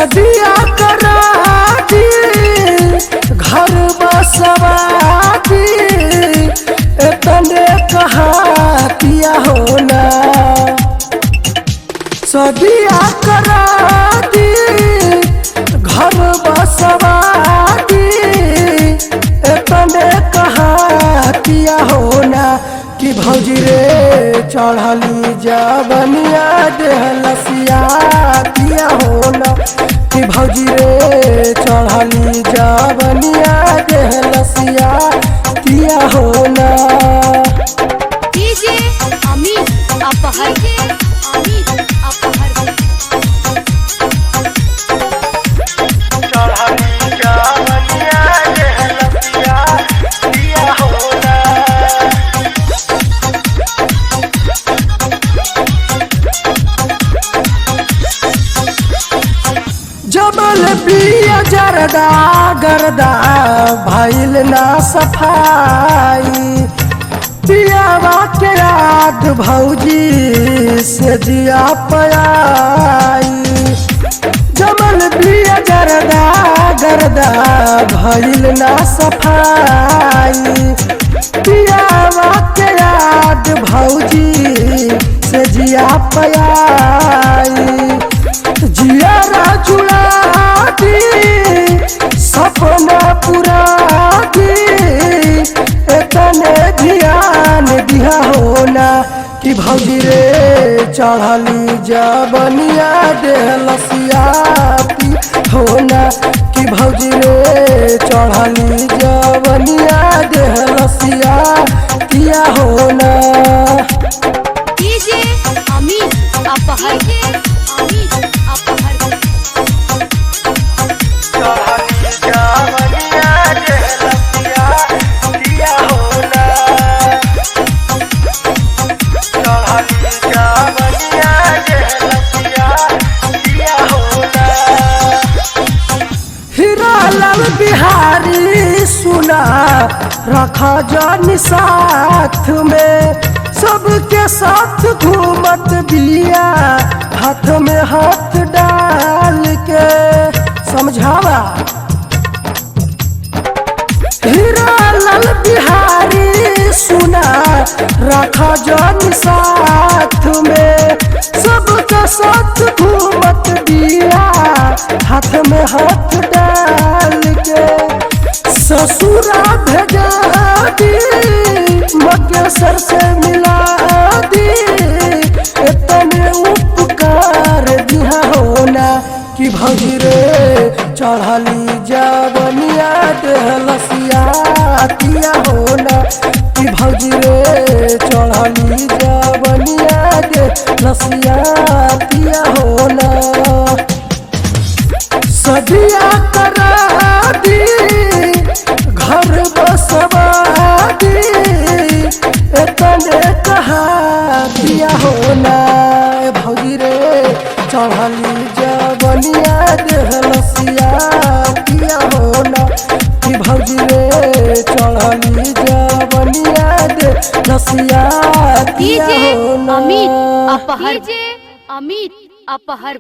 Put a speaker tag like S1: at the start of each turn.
S1: सदिया करा दी घर बसवा दी इतने कहा किया होना सदिया करा दी घर बसवा दी इतने कहा किया होना कि भौजी रे चढ़ली जवनिया देहलसिया किया होना कि भौजी रे चढ़ली जवनिया देहलसिया किया होना।
S2: डीजे अमित अपहर
S1: जबल पिया जरदा गरदा भइल ना सफाई पियावा के याद भौजी से जिया पयाई जबल पिया जरदा गरदा भइल ना सफाई पियावा के याद भौजी से जिया पयाई जिया जुड़ा दी सपना पूरा दी इतने ध्यान दिया होना कि भौजी रे चढ़ली जवनिया देहलसिया होना कि भौजी रे चढ़ली जवनिया देहलसिया किया होना।
S2: डीजे अमित अपहर
S1: बिहारी सुना रखा जानी साथ में सबके साथ घूमत बिया हाथ में हाथ डाल के समझावा हीरा लाल बिहारी सुना रखा जानी साथ में सबके साथ घूमत बिया हाथ में हाथ डाल के ससुरा भेजा दी मकेसर से मिला दी इतने उपकार दिया होना कि भौजी रे चढ़ली जवनिया देहलसिया किया होना कि भौजी रे चढ़ली जवनिया देहलसिया किया होना सदिया करा दी घर बसवा दी इतने कहा किया होना भौजी रे चढ़ली जवनिया देहलसिया किया होना कि भौजी रे चढ़ली जवनिया देहलसिया किया होना।
S2: अमित अपहर